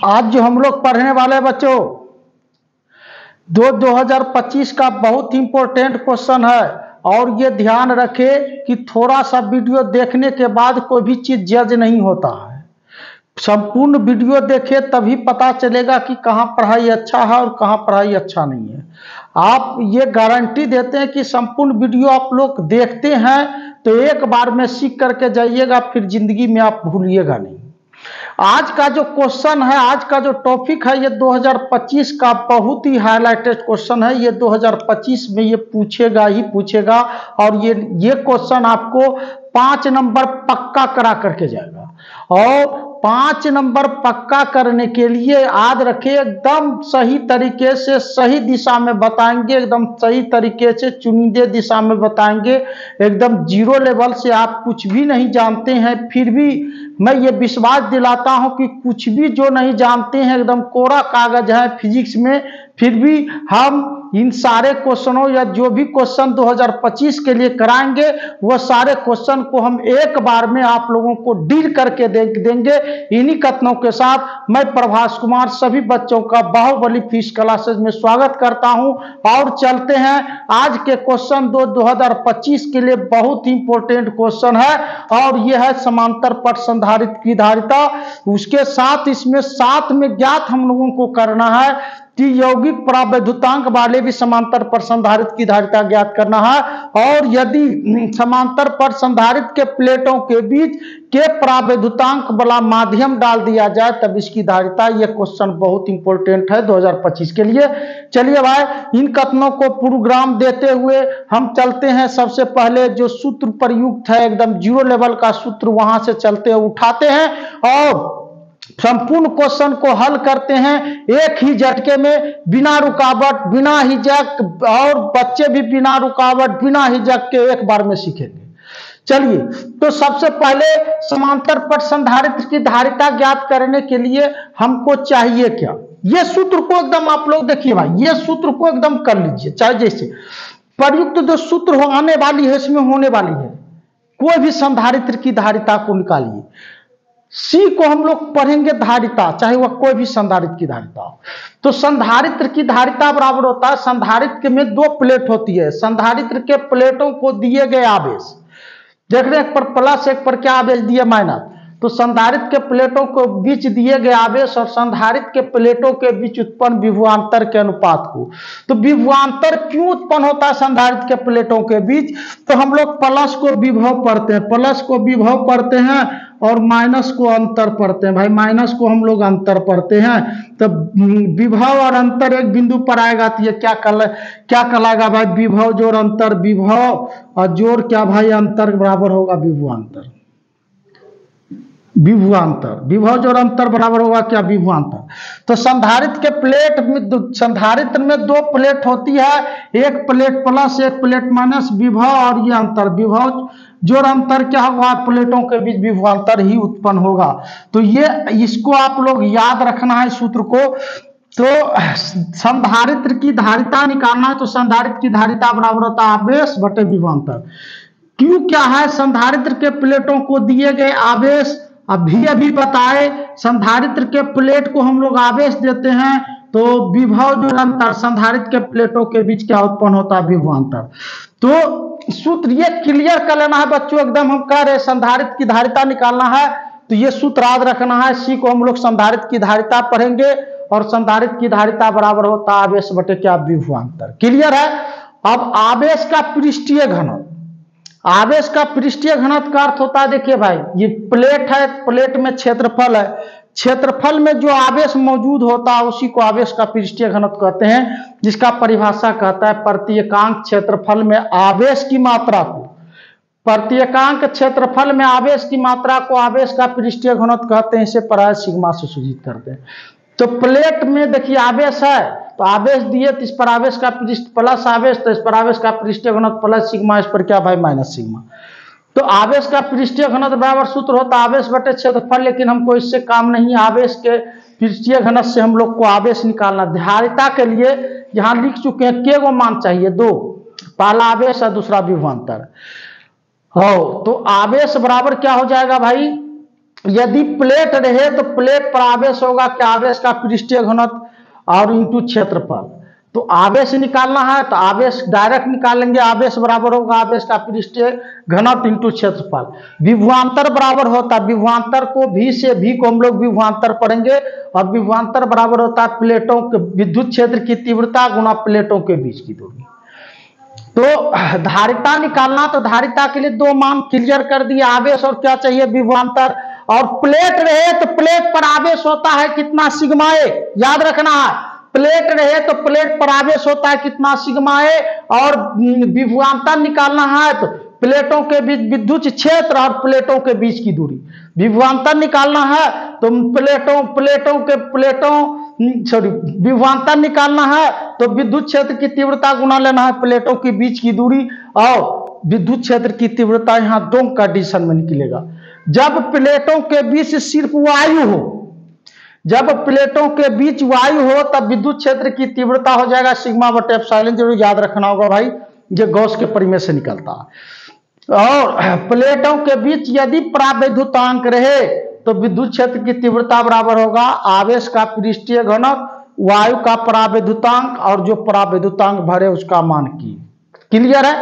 आज जो हम लोग पढ़ने वाले बच्चों 2025 का बहुत ही इंपॉर्टेंट क्वेश्चन है। और ये ध्यान रखें कि थोड़ा सा वीडियो देखने के बाद कोई भी चीज जज नहीं होता है। संपूर्ण वीडियो देखे तभी पता चलेगा कि कहाँ पढ़ाई अच्छा है और कहाँ पढ़ाई अच्छा नहीं है। आप ये गारंटी देते हैं कि संपूर्ण वीडियो आप लोग देखते हैं तो एक बार में सीख करके जाइएगा, फिर जिंदगी में आप भूलिएगा नहीं। आज का जो क्वेश्चन है, आज का जो टॉपिक है, ये 2025 का बहुत ही हाईलाइटेड क्वेश्चन है। ये 2025 में ये पूछेगा ही पूछेगा और ये क्वेश्चन आपको 5 नंबर पक्का करा करके जाएगा। और 5 नंबर पक्का करने के लिए याद रखिए, एकदम सही तरीके से सही दिशा में बताएंगे, एकदम सही तरीके से चुनिंदे दिशा में बताएंगे। एकदम जीरो लेवल से आप कुछ भी नहीं जानते हैं, फिर भी मैं ये विश्वास दिलाता हूं कि कुछ भी जो नहीं जानते हैं एकदम कोरा कागज है फिजिक्स में, फिर भी हम इन सारे क्वेश्चनों या जो भी क्वेश्चन 2025 के लिए कराएंगे वह सारे क्वेश्चन को हम एक बार में आप लोगों को डील करके देंगे। इन्हीं कथनों के साथ मैं प्रभास कुमार सभी बच्चों का बाहुबली फिश क्लासेज में स्वागत करता हूं। और चलते हैं आज के क्वेश्चन 2025 के लिए बहुत ही इंपॉर्टेंट क्वेश्चन है और यह है समांतर पथ संधारित्र की धारिता। उसके साथ इसमें साथ में ज्ञात हम लोगों को करना है कि यौगिक परावैद्युतांक वाले भी समांतर पथ संधारित्र की धारिता ज्ञात करना है। और यदि समांतर पथ संधारित्र के प्लेटों के बीच के परावैद्युतांक वाला माध्यम डाल दिया जाए तब इसकी धारिता। यह क्वेश्चन बहुत इंपॉर्टेंट है 2025 के लिए। चलिए भाई, इन कथनों को प्रोग्राम देते हुए हम चलते हैं। सबसे पहले जो सूत्र प्रयुक्त है एकदम जीरो लेवल का सूत्र, वहां से चलते उठाते हैं और संपूर्ण क्वेश्चन को हल करते हैं एक ही झटके में, बिना रुकावट, बिना हिचक, और बच्चे भी बिना रुकावट बिना हिचक के एक बार में सीखेंगे। चलिए, तो सबसे पहले समांतर पथ संधारित्र की धारिता ज्ञात करने के लिए हमको चाहिए क्या? ये सूत्र को एकदम आप लोग देखिए भाई, ये सूत्र को एकदम कर लीजिए। चाहे जैसे प्रयुक्त जो सूत्र आने वाली है इसमें होने वाली है, कोई भी संधारित्र की धारिता को निकालिए। सी को हम लोग पढ़ेंगे धारिता, चाहे वह कोई भी संधारित्र की धारिता हो। तो संधारित्र की धारिता बराबर होता है, संधारित्र में 2 प्लेट होती है, संधारित्र के प्लेटों को दिए गए आवेश, देख रहे हैं, एक पर प्लस एक पर क्या आवेश दिए माइनस। तो संधारित्र के प्लेटों को बीच दिए गए आवेश और संधारित्र के प्लेटों के बीच उत्पन्न विभवांतर के अनुपात को। तो विभवांतर क्यों उत्पन्न होता है संधारित्र के प्लेटों के बीच? तो हम लोग प्लस को विभव पढ़ते हैं, प्लस को विभव पढ़ते हैं और माइनस को अंतर पढ़ते हैं। भाई माइनस को हम लोग अंतर पढ़ते हैं। तो विभव और अंतर एक बिंदु पर आएगा तो ये क्या कहलाएगा भाई? विभव जोड़ अंतर, विभव और जोड़ क्या भाई? अंतर बराबर होगा विभवांतर। विभवांतर, विभव जोड़ अंतर बराबर होगा क्या? विभवांतर। तो संधारित्र के प्लेट में, संधारित्र में 2 प्लेट होती है, एक प्लेट प्लस एक प्लेट माइनस, विभव और ये अंतर, विभव जोड़ अंतर क्या होगा? प्लेटों के बीच विभवांतर ही उत्पन्न होगा। तो ये इसको आप लोग याद रखना है सूत्र को। तो संधारित्र की धारिता निकालना है तो संधारित्र की धारिता बराबर होता है आवेश बटे विभवांतर। क्यों क्या है? संधारित्र के प्लेटों को दिए गए आवेश, अभी बताए, संधारित्र के प्लेट को हम लोग आवेश देते हैं तो विभव जो अंतर संधारित्र के प्लेटों के बीच क्या उत्पन्न होता है? विभवांतर। तो सूत्र ये क्लियर कर लेना है बच्चों, एकदम हम कह रहे संधारित्र की धारिता निकालना है तो ये सूत्र याद रखना है। सी को हम लोग संधारित्र की धारिता पढ़ेंगे और संधारित्र की धारिता बराबर होता है आवेश बटे क्या? विभवांतर। क्लियर है? अब आवेश का पृष्ठीय घनत्व, आवेश का पृष्ठीय घनत्व का अर्थ होता है, देखिए भाई ये प्लेट है, प्लेट में क्षेत्रफल है, क्षेत्रफल में जो आवेश मौजूद होता है उसी को आवेश का पृष्ठीय घनत्व कहते हैं, जिसका परिभाषा कहता है प्रत्येकांक क्षेत्रफल में आवेश की मात्रा को, प्रत्येकांक क्षेत्रफल में आवेश की मात्रा को आवेश का पृष्ठीय घनत्व कहते हैं। इसे पराय सिग्मा से सूचित करते हैं। तो प्लेट में देखिए आवेश है तो आवेश दिए तो इस पर आवेश का प्लस आवेश, तो इस पर आवेश का पृष्ठीय घनत्व प्लस सिग्मा, इस पर क्या भाई? Minus sigma. तो आवेश का पृष्ठीय घनत्व बराबर सूत्र होता है आवेश बटे क्षेत्रफल, लेकिन हमको इससे काम नहीं, आवेश के पृष्ठीय घनत्व से हम लोग को आवेश निकालना। धारिता के लिए यहां लिख चुके हैं के गो मान चाहिए? 2, पहला आवेश और दूसरा विभवांतर। हो तो आवेश बराबर क्या हो जाएगा भाई? यदि प्लेट रहे तो प्लेट पर आवेश होगा क्या, आवेश का पृष्ठीय घनत्व और इंटू क्षेत्रफल। तो आवेश निकालना है तो आवेश डायरेक्ट निकालेंगे, आवेश बराबर होगा आवेश का पृष्ठीय घनत्व इंटू क्षेत्रफल। विभवांतर बराबर होता है, विभवांतर को भी से भी को हम लोग विभवांतर पढ़ेंगे, और विभवांतर बराबर होता है प्लेटों के विद्युत क्षेत्र की तीव्रता गुना प्लेटों के बीच की दूरी। तो धारिता निकालना, तो धारिता के लिए दो मान क्लियर कर दिए, आवेश और क्या चाहिए, विभवांतर। और प्लेट रहे तो प्लेट पर आवेश होता है कितना, सिग्मा ए, याद रखना है। प्लेट रहे तो प्लेट पर आवेश होता है कितना, सिग्मा ए। और विभवांतर निकालना है तो प्लेटों के बीच विद्युत क्षेत्र और प्लेटों के बीच की दूरी। विभवांतर निकालना है तो विभवांतर निकालना है तो विद्युत क्षेत्र की तीव्रता गुना लेना है प्लेटों के बीच की दूरी, और विद्युत क्षेत्र की तीव्रता यहां दो कंडीशन में निकलेगा। जब प्लेटों के बीच सिर्फ वायु हो, जब प्लेटों के बीच वायु हो तब विद्युत क्षेत्र की तीव्रता हो जाएगा सिग्मा बटे एप्सिलॉन, जरूर याद रखना होगा भाई, ये गॉस के परिमेय से निकलता है। और प्लेटों के बीच यदि परावैद्युतांक रहे तो विद्युत क्षेत्र की तीव्रता बराबर होगा आवेश का पृष्ठीय घनत्व, वायु का परावैद्युतांक, और जो परावैद्युतांक भरे उसका मान की। क्लियर है?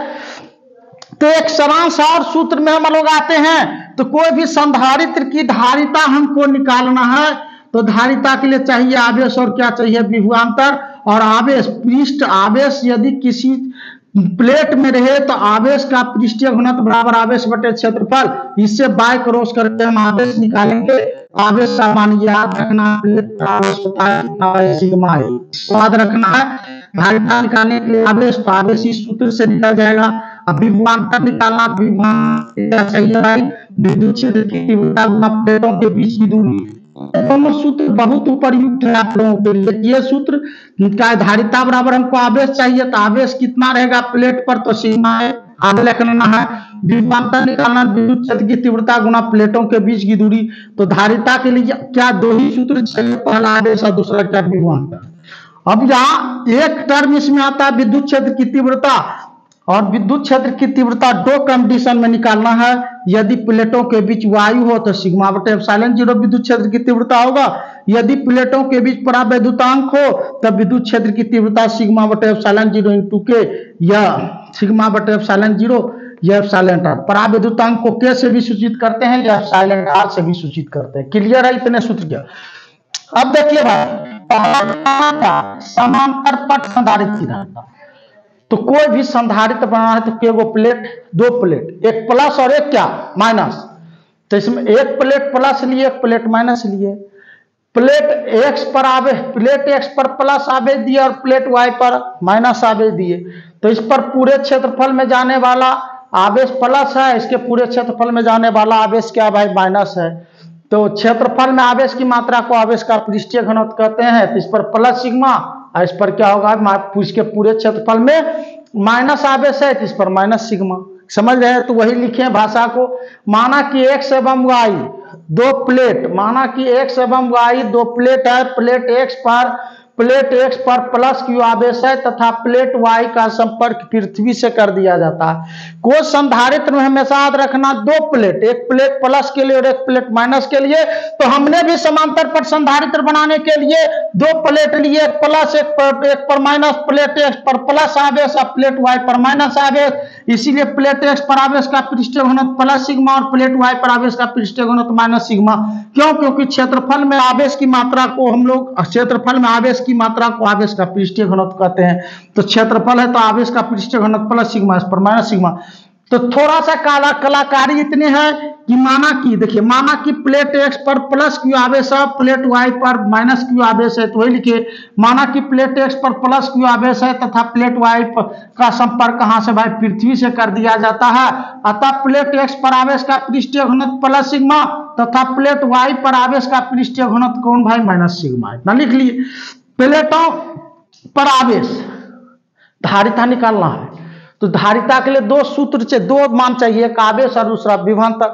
तो एक सारांश और सूत्र में हम लोग आते हैं, तो कोई भी संधारित्र की धारिता हमको निकालना है, तो धारिता के लिए चाहिए आवेश और क्या चाहिए, विभवांतर। और आवेश, पृष्ठ आवेश यदि किसी प्लेट में रहे तो आवेश का पृष्ठीय घनत्व बराबर आवेश बटे क्षेत्रफल, इससे बाय क्रॉस करके हम आवेश निकालेंगे। आवेश का मान याद रखना, प्लेट आवेश होता है सिग्मा ए, याद रखना है। धारिता निकालने के लिए आवेश, तो आवेश इस सूत्र से निकल जाएगा। अब विभवांतर निकालना, विभवांतर चाहिए भाई विद्युत क्षेत्र की तीव्रता गुना प्लेटों के बीच की दूरी। दोनों सूत्र बहुत उपयुक्त है आप लोगों के लिए। ये सूत्र का धारिता बराबर हमको आवेश चाहिए, तो आवेश कितना रहेगा प्लेट पर, तो सिग्मा है, आगे लिखना है। विभवांतर निकालना, विद्युत क्षेत्र की तीव्रता गुना प्लेटों के बीच की दूरी। तो धारिता के लिए क्या दो ही सूत्र चाहिए, पहला आवेश और दूसरा क्या, विभवांतर। अब यहाँ एक टर्म इसमें आता है विद्युत क्षेत्र की तीव्रता, और विद्युत क्षेत्र की तीव्रता दो कंडीशन में निकालना है। यदि प्लेटों के बीच वायु हो तो सिग्मा बटे एप्सिलॉन 0 विद्युत क्षेत्र की तीव्रता होगा। यदि प्लेटों के बीच परावैद्युतांक हो तब विद्युत क्षेत्र की तीव्रता सिग्मा बटे एप्सिलॉन 0 इंटू के, या सिग्मा बटे एप्सिलॉन 0 या एप्सिलॉन आर। परावैद्युतांक को के से भी सूचित करते हैं या एप्सिलॉन आर से भी सूचित करते हैं। क्लियर है इतने सूत्र क्या? अब देखिए भाई, समांतर पट संधारित्र की धारिता, तो कोई भी संधारित्र बनाना है तो केवल प्लेट, दो प्लेट, एक प्लस और एक क्या, माइनस। तो इसमें एक प्लेट प्लस लिए, एक प्लेट माइनस लिए। प्लेट एक्स पर आवेश, प्लेट एक्स पर प्लस आवेश दिए और प्लेट वाई पर माइनस आवेश दिए। तो इस पर पूरे क्षेत्रफल में जाने वाला आवेश प्लस है, इसके पूरे क्षेत्रफल में जाने वाला आवेश क्या भाई, माइनस है। तो क्षेत्रफल में आवेश की मात्रा को आवेश का पृष्ठीय घनत्व कहते हैं। तो इस पर प्लस सिग्मा, इस पर क्या होगा, इसके पूरे क्षेत्रफल में माइनस आवेश है तो इस पर माइनस सिग्मा। समझ रहे हैं? तो वही लिखे भाषा को। माना कि एक्स एवं वाई दो प्लेट, माना कि एक्स एवं वाई दो प्लेट है। प्लेट एक्स पर प्लस क्यू आवेश है तथा प्लेट वाई का संपर्क पृथ्वी से कर दिया जाता है। कोई संधारित्र में हमेशा याद रखना दो प्लेट, एक प्लेट प्लस के लिए और एक प्लेट माइनस के लिए। तो हमने भी समांतर पट संधारित्र बनाने के लिए दो प्लेट लिए, प्लस एक पर माइनस, प्लेट एक्स पर प्लस आवेश और प्लेट वाई पर माइनस आवेश। इसीलिए प्लेट एक्स पर आवेश का पृष्ठीय घनत्व प्लस सिग्मा और प्लेट वाई पर आवेश का पृष्ठीय घनत्व माइनस सिग्मा। क्यों? क्योंकि क्षेत्रफल में आवेश की मात्रा को हम लोग, क्षेत्रफल में आवेश की मात्रा को आवेश का पृष्ठीय घनत्व कहते हैं। तो क्षेत्रफल है तो आवेश का पृष्ठीय घनत्व प्लस सिग्मा, इस पर माइनस सिग्मा। तो थोड़ा सा कलाकारी इतनी है कि माना कि देखिए, माना कि प्लेट एक्स पर प्लस क्यू आवेश है, प्लेट वाई पर माइनस क्यू आवेश है। तो वही लिखिए, माना कि प्लेट एक्स पर प्लस क्यू आवेश है तथा प्लेट वाई का संपर्क कहां से भाई, पृथ्वी से कर दिया जाता है। अतः प्लेट एक्स पर आवेश का पृष्ठीय घनत्व प्लस सिग्मा तथा प्लेट वाई पर आवेश का पृष्ठीय घनत्व कौन भाई, माइनस सिग्मा। इतना लिख लिए। प्लेटों पर आवेश धारिता निकालना है, तो धारिता के लिए दो सूत्र से दो मान चाहिए, एक आवेश और दूसरा विभवांतर।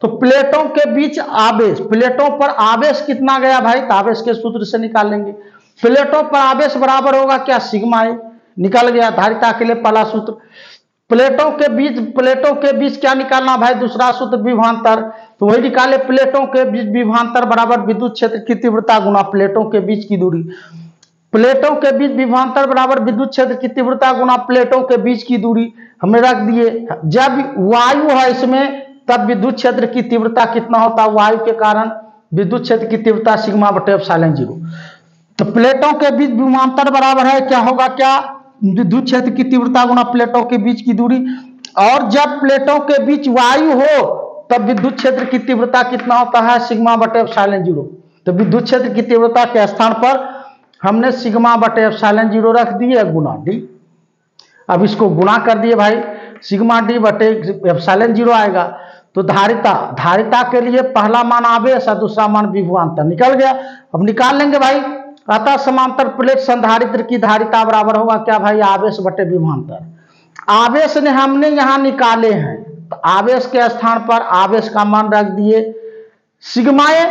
तो प्लेटों के बीच आवेश, प्लेटों पर आवेश कितना गया भाई, तो आवेश के सूत्र से निकालेंगे। प्लेटों पर आवेश बराबर होगा क्या, सिग्मा ए, निकल गया। धारिता के लिए पहला सूत्र। प्लेटों के बीच क्या निकालना भाई, दूसरा सूत्र विभवांतर, तो वही निकाले, प्लेटों के बीच विभवांतर बराबर विद्युत क्षेत्र की तीव्रता गुना प्लेटों के बीच की दूरी। प्लेटों के बीच विभवांतर बराबर विद्युत क्षेत्र की तीव्रता गुना प्लेटों के बीच की दूरी हमने रख दिए। जब वायु है इसमें तब विद्युत क्षेत्र की तीव्रता कितना होता है, वायु के कारण विद्युत क्षेत्र की तीव्रता सिग्मा बटे एप्सिलॉन 0। तो प्लेटों के बीच विभवांतर बराबर है क्या होगा, क्या, विद्युत क्षेत्र की तीव्रता गुना प्लेटों के बीच की दूरी। और जब प्लेटों के बीच वायु हो तब विद्युत क्षेत्र की तीव्रता कितना होता है, सिग्मा बटे एप्सिलॉन 0। तो विद्युत क्षेत्र की तीव्रता के स्थान पर हमने सिग्मा बटे एप्सिलॉन 0 रख दिए गुना डी। अब इसको गुणा कर दिए भाई, सिग्मा डी बटे एप्सिलॉन 0 आएगा। तो धारिता के लिए पहला मान आवेश और दूसरा मान विभवांतर निकल गया। अब निकाल लेंगे भाई, अतः समांतर प्लेट संधारित्र की धारिता बराबर होगा क्या भाई, आवेश बटे विभवांतर। आवेश ने हमने यहां निकाले हैं, तो आवेश के स्थान पर आवेश का मान रख दिए सिग्मा ए,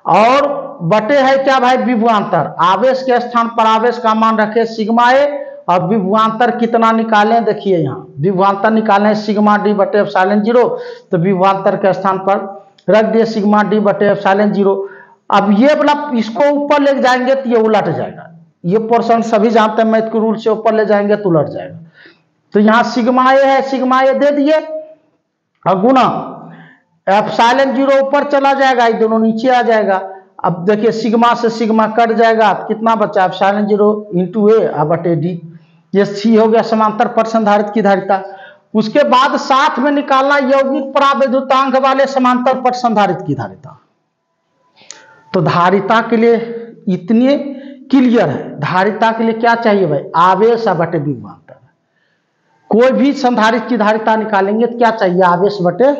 और बटे है क्या भाई विभवांतर। आवेश के स्थान पर आवेश का मान रखे सिग्मा ए, और विभवांतर कितना निकाले, देखिए यहाँ विभवांतर निकाले सिग्मा डी बटे एप्सिलॉन 0। तो विभवांतर के स्थान पर रख दिए सिग्मा डी बटे एप्सिलॉन 0। अब ये वाला इसको ऊपर ले जाएंगे तो ये उलट जाएगा, ये पोर्शन सभी जानते हैं मैथ के रूल से, ऊपर ले जाएंगे तो उलट जाएगा। तो यहाँ सिग्मा ए है, सिग्मा ए दे दिए और गुना एप्सिलॉन 0 ऊपर चला जाएगा, ये दोनों नीचे आ जाएगा। अब देखिए सिग्मा से सिग्मा कट जाएगा, कितना बचा एप्सिलॉन 0 इंटू ए बटे डी। ये सी हो गया समांतर पर संधारित्र की धारिता। उसके बाद साथ में निकालना यौगिक परावैद्युतांक वाले समांतर पर संधारित्र की धारिता। तो धारिता के लिए इतने क्लियर है, धारिता के लिए क्या चाहिए भाई, आवेश बटे विभवांतर। कोई भी संधारित्र की धारिता निकालेंगे तो क्या चाहिए, आवेश बटे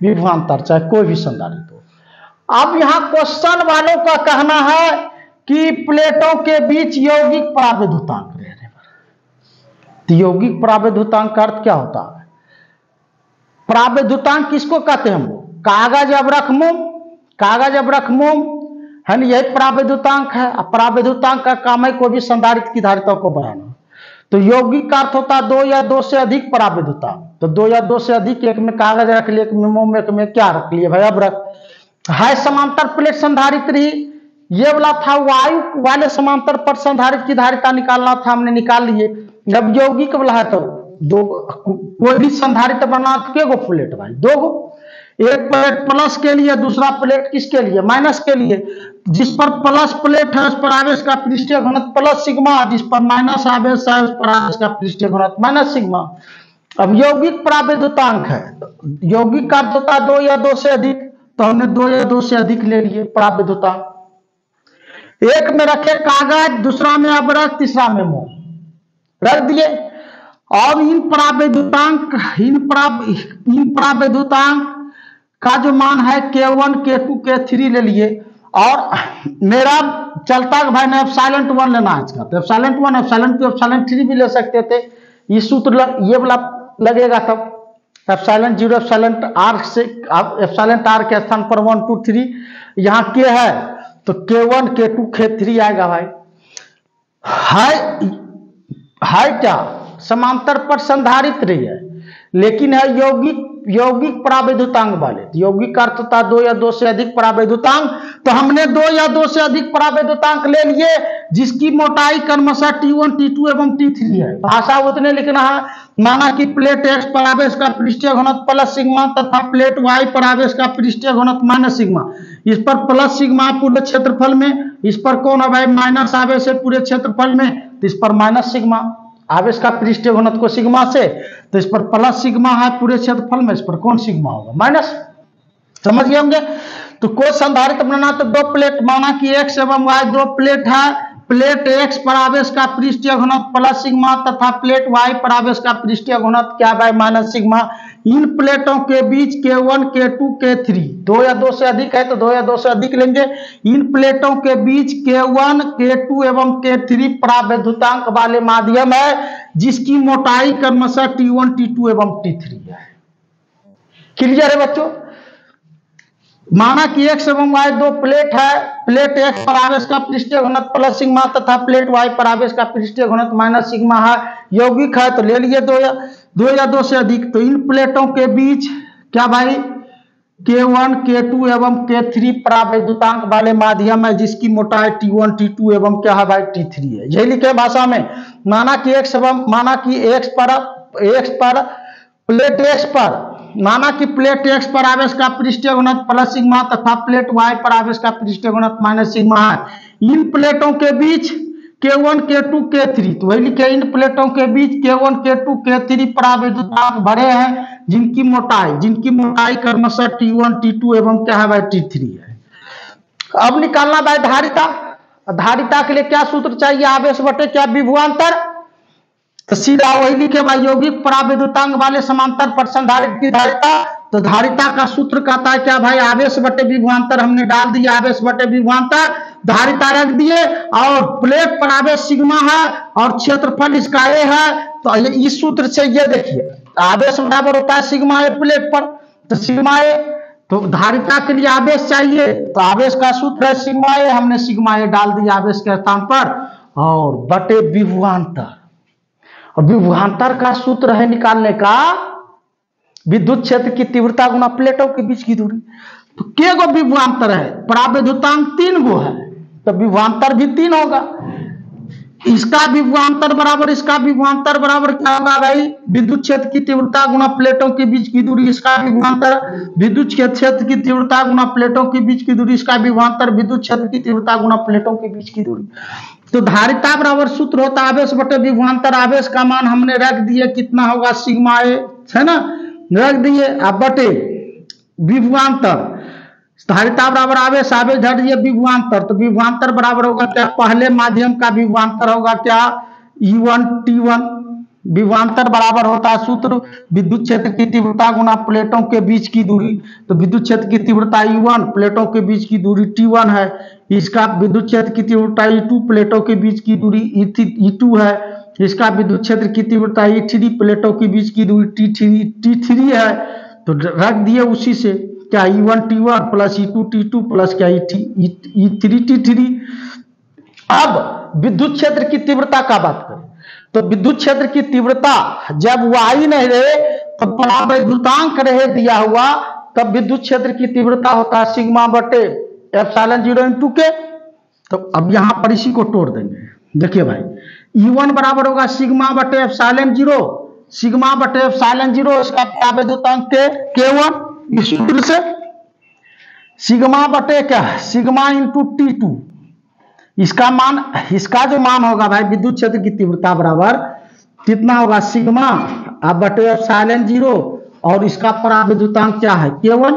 विभवांतर, चाहे कोई भी संधारित्र हो। अब यहां क्वेश्चन वालों का कहना है कि प्लेटों के बीच यौगिक परावैद्युतांक रहने पर। तो यौगिक परावैद्युतांक का अर्थ क्या होता है, परावैद्युतांक किसको कहते हैं हम लोग, कागज अबरख मोम है ना, यही परावैद्युतांक है। परावैद्युतांक का काम है कोई भी संधारित्र की धारिता को बढ़ाना। तो यौगिक का अर्थ होता है 2 या 2 से अधिक परावैद्युतांक। तो 2 या 2 से अधिक, एक में कागज रख लिए, एक में मोम, एक में क्या रख लिए भाई अबरख। है समांतर प्लेट संधारित्र ही, ये वाला था वायु वाले समांतर पर संधारित्र की धारिता निकालना था, हमने निकाल लिए। जब यौगिक वाला है तो दो, कोई भी संधारित्र बना तो के गो प्लेट भाई, 2 गो, एक प्लेट प्लस के लिए, दूसरा प्लेट किसके लिए, माइनस के लिए। जिस पर प्लस प्लेट है उस पर आवेश का पृष्ठीय घनत्व प्लस सिग्मा, जिस पर माइनस आवेश है उस पर आवेश का पृष्ठीय घनत्व माइनस सिग्मा। अब यौगिक परावैद्युतांक है, यौगिक का अर्थ होता है 2 या 2 से अधिक, तो हमने 2 या 2 से अधिक ले लिए परावैद्युतांक। एक में रखे कागज, दूसरा में अबरख, तीसरा में मोम रख दिए। और इन परावैद्युतांक का जो मान है K1, K2, K3 ले लिए। और मेरा चलता है भाई ने एप्सिलॉन 1 लेना है इसका, तो एप्सिलॉन 1, एप्सिलॉन 2, एप्सिलॉन 3 भी ले सकते थे। ये सूत्र ये वाला लगेगा तब एप्सिलॉन 0 एप्सिलॉन r से, एप्सिलॉन r के स्थान पर 1, 2, 3 यहाँ K है तो K1, K2, K3 आएगा भाई। है क्या, समांतर पर संधारित्र है, लेकिन है यौगिक परावैद्युतांक वाले। यौगिक का अर्थ होता है 2 या 2 से अधिक परावैद्युतांक। तो हमने 2 या 2 से अधिक परावैद्युतांक ले लिए जिसकी मोटाई क्रमशः T1, T2 एवं T3 है। भाषा उतने लिखना है, माना कि प्लेट X पर आवेश का पृष्ठीय घनत्व प्लस सिग्मा तथा प्लेट Y पर आवेश का पृष्ठीय घनत्व माइनस सिग्मा। इस पर प्लस सिग्मा पूरे क्षेत्रफल में, इस पर कौन है भाई, माइनस आवेश है पूरे क्षेत्रफल में, तो इस पर माइनस सिग्मा। आवेश का पृष्ठीय घनत्व को सिग्मा से, तो इस पर प्लस सिग्मा है पूरे क्षेत्रफल में, इस पर कौन सिग्मा होगा, माइनस। समझ गए होंगे। तो कोई संधारित्र बनाना तो 2 प्लेट, माना कि X एवं Y 2 प्लेट है। प्लेट X पर आवेश का पृष्ठीय घनत्व प्लस सिग्मा तथा प्लेट Y पर आवेश का पृष्ठीय घनत्व क्या है, माइनस सिग्मा। इन प्लेटों के बीच K1, K2, K3, 2 या 2 से अधिक है तो 2 या 2 से अधिक लेंगे। इन प्लेटों के बीच K1, K2 एवं K3 परावैद्युतांक वाले माध्यम है जिसकी मोटाई क्रमशः T1, T2 एवं T3 है। क्लियर है बच्चों। माना कि X एवं Y 2 प्लेट है। प्लेट X पर आवेश का पृष्ठीय घनत्व प्लस सिग्मा तथा प्लेट Y पर आवेश का पृष्ठीय घनत्व माइनस सिग्मा है। यौगिक है तो ले लिए दो या दो से अधिक। तो इन प्लेटों के बीच क्या भाई K1 K2 एवं K3 परावैद्युतांक वाले माध्यम है जिसकी मोटाई T1 T2 एवं क्या है भाई T3 है। यही लिखे भाषा में। माना कि x प्लेट x पर आवेश का पृष्ठीय घनत्व प्लस सिग्मा तथा प्लेट y पर आवेश का पृष्ठीय घनत्व माइनस सिग्मा है। इन प्लेटों के बीच K1 K2 K3 तो वही लिखे इन प्लेटों के बीच K1 K2 K3 परावैद्युतांक भरे हैं जिनकी मोटाई क्रमशः T1 T2 एवं क्या है भाई T3 है। अब निकालना भाई धारिता। धारिता के लिए क्या सूत्र चाहिए, आवेश बटे क्या विभवांतर। तो सीधा वही लिखे भाई यौगिक परावैद्युतांक वाले समांतर पर संधारित्र की धारिता। तो धारिता का सूत्र कहता है क्या भाई आवेश बटे विभवांतर, हमने डाल दिया आवेश बटे विभवांतर, धारिता रख दिए और प्लेट पर आवेश सिग्मा है और क्षेत्रफल इसका ए है। तो इस सूत्र से ये देखिए आवेश बराबर होता है सिग्मा ए प्लेट पर, तो सिग्मा ए, तो धारिता के लिए आवेश चाहिए तो आवेश का सूत्र है सिग्मा ए, हमने सिग्मा ए डाल दिया आवेश के स्थान पर और बटे विभवांतर। और विभवांतर का सूत्र है निकालने का विद्युत क्षेत्र की तीव्रता गुना प्लेटों के बीच की दूरी। तो के गो विभवांतर है, परावैद्युतांक 3 गो है तो विभवांतर भी 3 होगा। इसका विभवांतर बराबर इसका विभवांतर बराबर क्या होगा भाई विद्युत क्षेत्र की तीव्रता गुना प्लेटों के बीच की दूरी। इसका विभवांतर विद्युत क्षेत्र की तीव्रता गुना प्लेटों के बीच की दूरी, इसका विभवांतर विद्युत क्षेत्र की तीव्रता गुना प्लेटों के बीच की दूरी। तो धारिता बराबर सूत्र होता है आवेश बटे विभवांतर। आवेश का मान हमने रख दिए कितना होगा सिग्मा ए, है ना, रख दिए। अब बटे विभवांतर, धारिता बराबर आवेश, आवेश धर दिए विभवांतर, तो विभवांतर बराबर होगा क्या, पहले माध्यम का विभवांतर होगा क्या E1 T1। विभवांतर बराबर होता है सूत्र विद्युत क्षेत्र की तीव्रता गुना प्लेटों के बीच की दूरी। तो विद्युत क्षेत्र की तीव्रता E1, प्लेटों के बीच की दूरी T1 है। इसका विद्युत क्षेत्र की तीव्रता E2, प्लेटों के बीच की दूरी E2 है। इसका विद्युत क्षेत्र की तीव्रता E3, प्लेटों के बीच की दूरी T3 है। तो रख दिए उसी से क्या E1 T1 plus E2 T2 plus क्या E3 T3। अब विद्युत क्षेत्र की तीव्रता का बात करें तो विद्युत क्षेत्र की तीव्रता जब y नहीं रहे तो परावैद्युतांक रहे दिया हुआ, तब विद्युत क्षेत्र की तीव्रता होता है सिग्मा बटे एप्सिलॉन 0 इंटू के। तो अब यहां पर इसी को तोड़ देंगे। देखिए भाई E1 बराबर होगा सिग्मा बटे एप्सिलॉन 0, सिग्मा बटे एप्सिलॉन 0 इसका परावैद्युतांक K1 इस सूत्र से, सिग्मा बटे क्या सिग्मा इंटू T2, इसका मान, इसका जो मान होगा भाई विद्युत क्षेत्र की तीव्रता बराबर कितना होगा सिग्मा अब बटे एप्सिलॉन 0 और इसका परावैद्युतांक क्या है K1,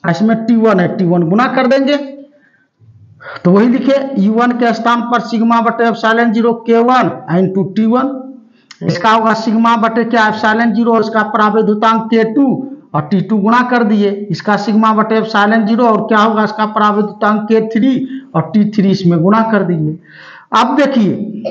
इसमें T1 है, T1 गुना कर देंगे तो वही लिखे E1 के स्थान पर सिग्मा बटे एप्सिलॉन 0 K1 इंटू T1। इसका होगा सिग्मा बटे क्या एप्सिलॉन 0 और इसका परावैद्युतांक K2 और T2 गुणा कर दिए। इसका सिग्मा बटे एप्सिलॉन 0 और क्या होगा इसका परावैद्युतांक K3 और T3 इसमें गुणा कर दिए। अब देखिए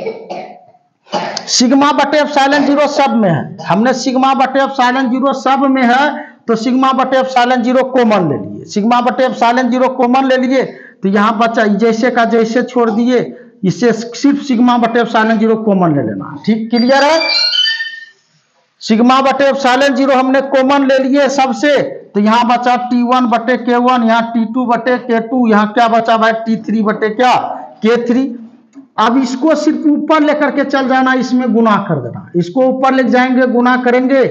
सिग्मा बटे एप्सिलॉन 0 सब में है, हमने सिग्मा बटे एप्सिलॉन 0 सब में है तो सिग्मा बटे एप्सिलॉन 0 कॉमन ले लिए, सिग्मा बटे एप्सिलॉन 0 कॉमन ले लिए तो यहां बचा जैसे का जैसे छोड़ दिए, इसे सिर्फ सिग्मा बटे एप्सिलॉन 0 कॉमन ले लेना। ठीक क्लियर है, सिग्मा बटे एप्सिलॉन 0 हमने कॉमन ले लिए सबसे, तो यहां बचा T1 बटे K1, यहाँ T2 बटे K2, यहाँ क्या बचा भाई T3 बटे क्या K3। अब इसको सिर्फ ऊपर लेकर के चल जाना, इसमें गुना कर देना, इसको ऊपर ले जाएंगे गुना करेंगे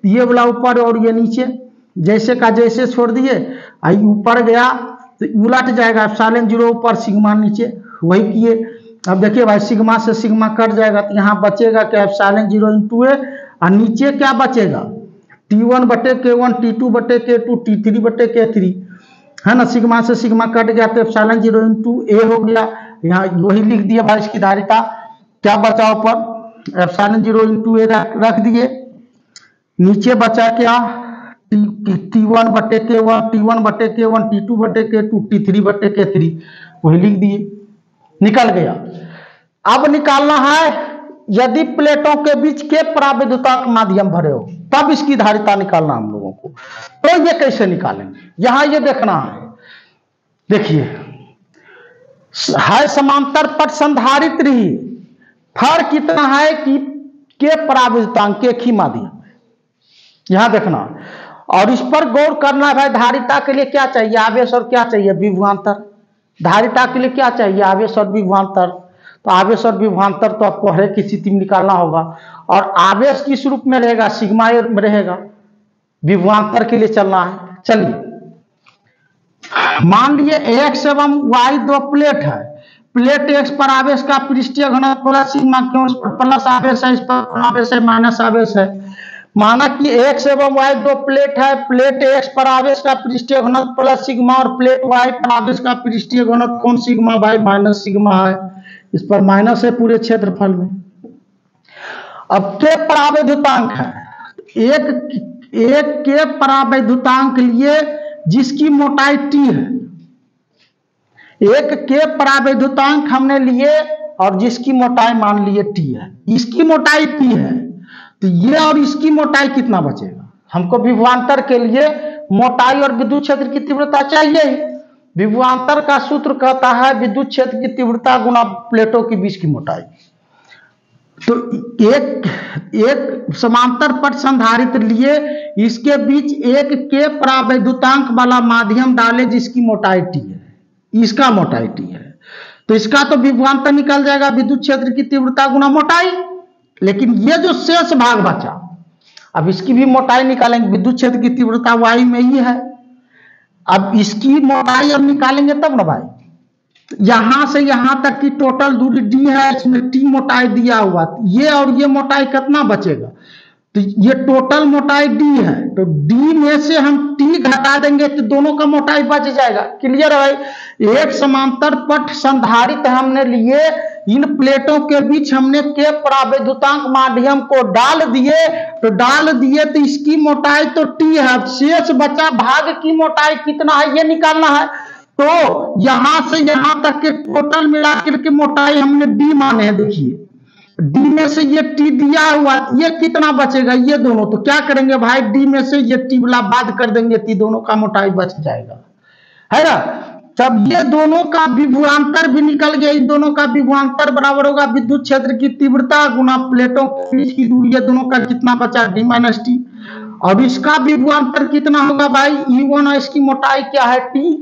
ये वाला ऊपर और ये नीचे, जैसे का जैसे छोड़ दिए, आई ऊपर गया तो उलट जाएगा एप्सिलॉन 0 ऊपर सिग्मा नीचे, वही किए। अब देखिए भाई सिग्मा से सिग्मा कट जाएगा तो यहाँ बचेगा क्या एप्सिलॉन 0 इंटू ए और नीचे क्या बचेगा T1 बटे K1, T2 बटे K2, T3 बटे K3 है ना। सिग्मा से सिग्मा कट गया तो एप्सिलॉन 0 इंटू ए हो गया, यहाँ वही लिख दिया भाई इसकी धारिता। क्या बचा ऊपर एप्सिलॉन 0 इंटू ए रख दिए, नीचे बचा क्या T1 बटे K1, T1 बटे K1, T2 बटे K2, T3 बटे K3 वही लिख दिए, निकल गया। अब निकालना है यदि प्लेटों के बीच के परावैद्युतांक माध्यम भरे हो तब इसकी धारिता निकालना हम लोगों को। तो ये कैसे निकालेंगे, यहां ये देखना है। देखिए है समांतर पट संधारित्र ही, फर्क इतना है कि के परावैद्युतांक एक ही माध्यम है। यहां देखना और इस पर गौर करना है भाई। धारिता के लिए क्या चाहिए? आवेश और क्या चाहिए? विभवांतर। धारिता के लिए क्या चाहिए? आवेश और विभवांतर। तो आवेश और विभवांतर तो आपको हर एक स्थिति में निकालना होगा। और आवेश किस रूप में रहेगा? सिग्मा में रहेगा। विभवांतर के लिए चलना है। चलिए मान लिए x एवं y दो प्लेट है। प्लेट x पर आवेश का पृष्ठीय घनत्व प्लस सिग्मा, क्यों? इस पर प्लस आवेश है, इस पर आवेश है, माइनस आवेश है। माना कि x एवं y दो प्लेट है। प्लेट x पर आवेश का पृष्ठीय घनत्व प्लस सिग्मा और प्लेट y पर आवेश का पृष्ठीय घनत्व कौन सिग्मा भाई? माइनस सिग्मा है। इस पर माइनस है पूरे क्षेत्रफल में। अब के परावैद्युतांक है। एक के परावैद्युतांक लिए जिसकी मोटाई t है। एक के परावैद्युतांक हमने लिए और जिसकी मोटाई मान लिए t है। इसकी मोटाई t है तो ये और इसकी मोटाई कितना बचेगा? हमको विभवांतर के लिए मोटाई और विद्युत क्षेत्र की तीव्रता चाहिए ही। विभवांतर का सूत्र कहता है विद्युत क्षेत्र की तीव्रता गुना प्लेटों के बीच की मोटाई। तो एक समांतर पथ संधारित्र लिए, इसके बीच एक के परावैद्युतांक वाला माध्यम डाले जिसकी मोटाई t है। इसका मोटाई t है तो इसका तो विभवांतर निकल जाएगा विद्युत क्षेत्र की तीव्रता गुना मोटाई। लेकिन ये जो शेष भाग बचा, अब इसकी भी मोटाई निकालेंगे। विद्युत क्षेत्र की तीव्रता y में ही है। अब इसकी मोटाई अब निकालेंगे तब ना भाई। यहां से यहां तक की टोटल दूरी d है, इसमें t मोटाई दिया हुआ। ये और ये मोटाई कितना बचेगा? तो ये टोटल मोटाई d है तो d में से हम t घटा देंगे तो दोनों का मोटाई बच जाएगा। क्लियर है भाई। एक समांतर पथ संधारित्र हमने लिए, इन प्लेटों के बीच हमने के परावैद्युतांक माध्यम को डाल दिए तो इसकी मोटाई तो t है। शेष बचा भाग की मोटाई कितना है ये निकालना है। तो यहां से यहां तक के टोटल मिलाकर के मोटाई हमने d माने हैं। देखिए d में से ये t दिया हुआ, ये कितना बचेगा? ये दोनों। तो क्या करेंगे भाई? d में से ये t वाला बाद कर देंगे तो दोनों का मोटाई बच जाएगा, है ना। तब ये दोनों का विभवांतर भी निकल गया। इन दोनों का विभवांतर बराबर होगा विद्युत क्षेत्र की तीव्रता गुना प्लेटों के बीच की दूरी। ये दोनों का कितना बचा? d minus T. और इसका विभवांतर कितना होगा भाई? E1 और इसकी मोटाई क्या है? t।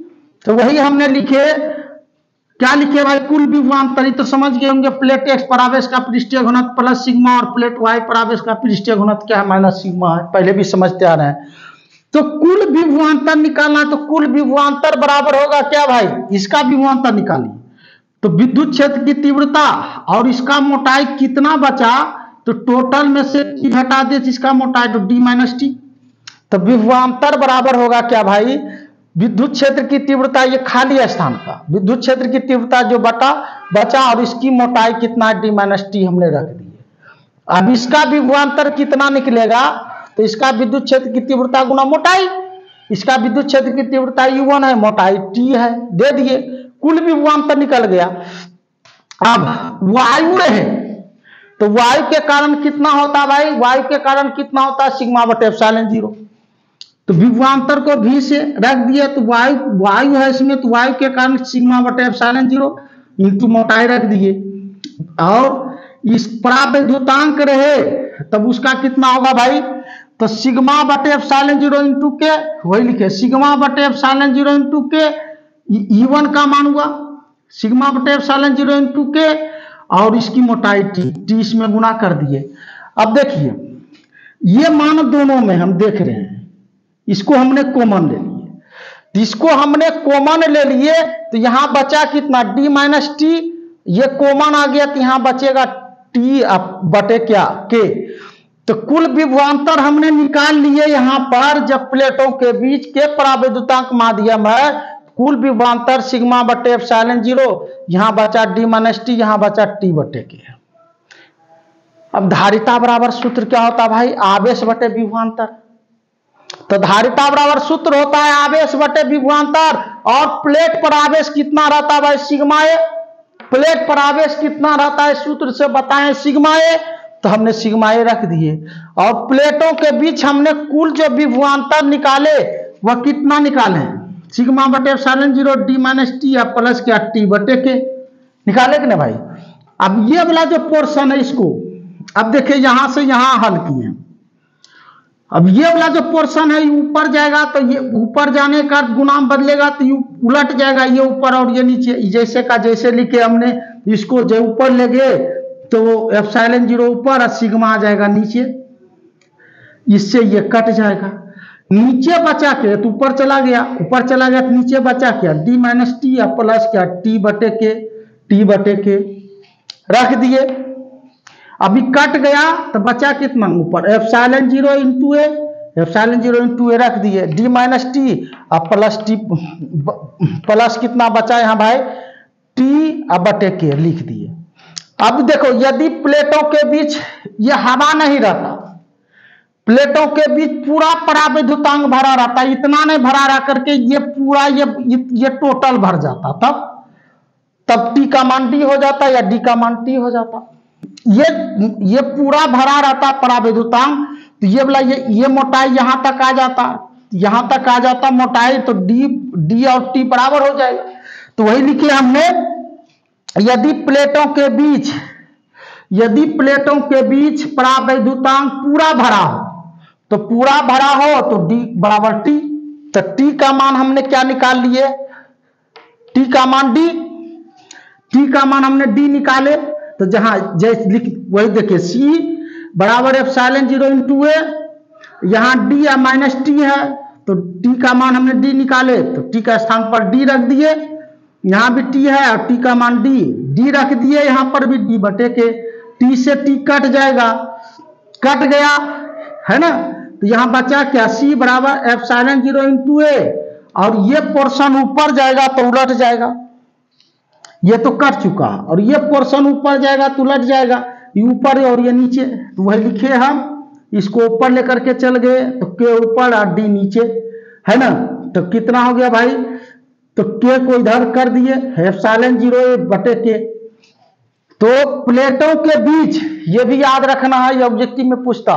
तो वही हमने लिखे, क्या लिखे भाई? कुल विभवांतर। तो समझ गए होंगे प्लेट x पर आवेश का पृष्ठीय घनत्व प्लस सिग्मा और प्लेट y पर आवेश का पृष्ठीय घनत्व क्या है? माइनस सिग्मा है। पहले भी समझते आ रहे हैं। तो कुल विभवांतर निकालना, तो कुल विभवांतर बराबर होगा क्या भाई? इसका विभवांतर निकालिए तो विद्युत क्षेत्र की तीव्रता और इसका मोटाई कितना बचा? तो टोटल में से t घटा दे इसका मोटाई तो d माइनस टी। तो विभवांतर बराबर होगा क्या भाई? विद्युत क्षेत्र की तीव्रता, ये खाली स्थान का विद्युत क्षेत्र की तीव्रता जो बचा और इसकी मोटाई कितना? d माइनस टी हमने रख दी। अब इसका विभवांतर कितना निकलेगा? तो इसका विद्युत क्षेत्र की तीव्रता गुना मोटाई। इसका विद्युत क्षेत्र की तीव्रता U1 है, मोटाई t है, दे दिए। कुल विभवांतर निकल गया। अब वायु रहे तो वायु के कारण कितना होता भाई? वायु के कारण कितना होता है? सिग्मा बटे एप्सिलॉन 0। तो विभवांतर को भी से रख दिया तो वायु है इसमें, तो वायु के कारण सिग्मा बटे एप्सिलॉन 0 इंटू मोटाई रख दिए। और इस परावैद्युतांक रहे तब उसका कितना होगा भाई? तो सिग्मा बटे एप्सिलॉन 0 इंटू के, वही लिखे सिग्मा बटे एप्सिलॉन 0 इंटू के। E1 का मान हुआ सिग्मा बटे एप्सिलॉन 0 इंटू के और इसकी मोटाई t इसमें गुना कर दिए। अब देखिए ये मान दोनों में हम देख रहे हैं, इसको हमने कॉमन ले लिए। इसको हमने कॉमन ले लिए तो यहां बचा कितना? d minus T. ये कॉमन आ गया तो यहां बचेगा t बटे क्या? k। तो कुल विभवांतर हमने निकाल लिए यहां पर, जब प्लेटों के बीच के परावैद्युतांक माध्यम है। कुल विभवांतर सिग्मा बटे एप्सिलॉन 0, यहां बचा d माइनस टी, यहां बचा t बटे k। अब धारिता बराबर सूत्र क्या होता भाई? आवेश बटे विभवांतर। तो धारिता बराबर सूत्र होता है आवेश बटे विभवांतर। और प्लेट पर आवेश कितना रहता है भाई? सिग्मा ए। प्लेट पर आवेश कितना रहता है सूत्र से बताएं? सिग्मा ए। तो हमने सिग्मा ए रख दिए। और प्लेटों के बीच हमने कुल जो विभवांतर निकाले वह कितना निकाले? सिग्मा बटे एप्सिलॉन 0 d माइनस टी या प्लस क्या? t बटे के निकाले कि नहीं भाई? अब ये वाला जो पोर्शन है इसको अब देखिए यहां से यहां हल किए। अब ये वाला जो पोर्शन है ये ऊपर जाएगा तो ये ऊपर जाने का गुणांक बदलेगा तो ये उलट जाएगा, ये ऊपर और ये नीचे, जैसे का जैसे लिखे हमने। इसको जो ऊपर ले गए तो एप्सिलॉन 0 ऊपर और सिग्मा आ जाएगा नीचे, इससे ये कट जाएगा। नीचे बचा के तो ऊपर चला गया, ऊपर चला गया तो नीचे बचा क्या, डी माइनस टी या प्लस क्या टी बटे के रख दिए। अभी कट गया तो बचा कितना ऊपर, एप्सिलॉन 0 इंटू ए, एप्सिलॉन 0 इंटू ए रख दिए, डी माइनस टी और प्लस टी, प्लस कितना बचा यहाँ भाई टी अब बटे के लिख दिए। अब देखो यदि प्लेटों के बीच ये हवा नहीं रहता, प्लेटों के बीच पूरा परावैद्युतांक भरा रहता, इतना नहीं भरा रह करके ये पूरा ये टोटल भर जाता, तब टी का मान डी हो जाता या डी का मान टी हो जाता। ये पूरा भरा रहता परावैद्युतांक, तो ये वाला ये मोटाई यहां तक आ जाता, यहां तक आ जाता मोटाई, तो डी और टी बराबर हो जाएगा। तो वही लिखे हमने, यदि प्लेटों के बीच परावैद्युतांक पूरा भरा हो, तो पूरा भरा हो तो डी बराबर टी। तो टी का मान हमने क्या निकाल लिए, टी का मान हमने डी निकाले। तो जहां जैसे वही देखिए सी बराबर एप्सिलॉन 0 इंटू ए, यहां डी या माइनस टी है तो टी का मान हमने डी निकाले, तो टी का स्थान पर डी रख दिए, यहां भी टी है और टी का मान डी रख दिए, यहां पर भी डी बटे के, टी से टी कट जाएगा, कट गया है ना। तो यहां बचा क्या, सी बराबर एप्सिलॉन 0 इंटू ए, और ये पोर्शन ऊपर जाएगा तो उलट जाएगा, ये तो कट चुका, और ये पोर्शन ऊपर जाएगा तो उलट जाएगा, ये ऊपर और ये नीचे। तो वही लिखे हम, इसको ऊपर लेकर के चल गए तो के ऊपर और डी नीचे, है ना। तो कितना हो गया भाई, तो के को इधर कर दिए, एप्सिलॉन 0 बटे के। तो प्लेटों के बीच, ये भी याद रखना है, ये ऑब्जेक्टिव में पूछता,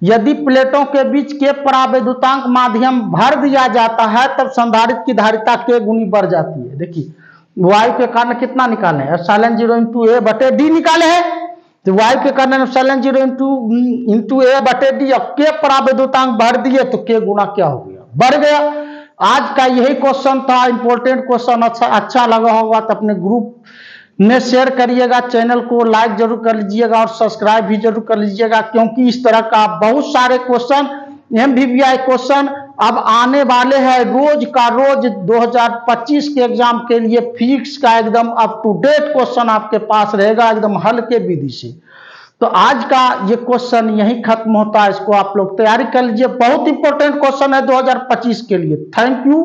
यदि प्लेटों के बीच के परावैद्युतांक माध्यम भर दिया जाता है तब संधारित्र की धारिता के गुनी बढ़ जाती है। देखिए वायु के कारण कितना निकाले, एप्सिलॉन 0 इंटू ए बटे डी निकाले हैं, तो वायु के कारण एप्सिलॉन 0 इंटू ए बटे डी, अब के परावैद्युतांक भर दिए तो के गुना क्या हो गया, बढ़ गया। आज का यही क्वेश्चन था, इंपॉर्टेंट क्वेश्चन। अच्छा लगा होगा तो अपने ग्रुप में शेयर करिएगा, चैनल को लाइक जरूर कर लीजिएगा और सब्सक्राइब भी जरूर कर लीजिएगा, क्योंकि इस तरह का बहुत सारे क्वेश्चन, MVVI क्वेश्चन अब आने वाले हैं रोज का रोज। 2025 के एग्जाम के लिए फिजिक्स का एकदम अप टू डेट क्वेश्चन आपके पास रहेगा, एकदम हल्के विधि से। तो आज का ये क्वेश्चन यही खत्म होता है, इसको आप लोग तैयारी कर लीजिए, बहुत इंपॉर्टेंट क्वेश्चन है 2025 के लिए। Thank you.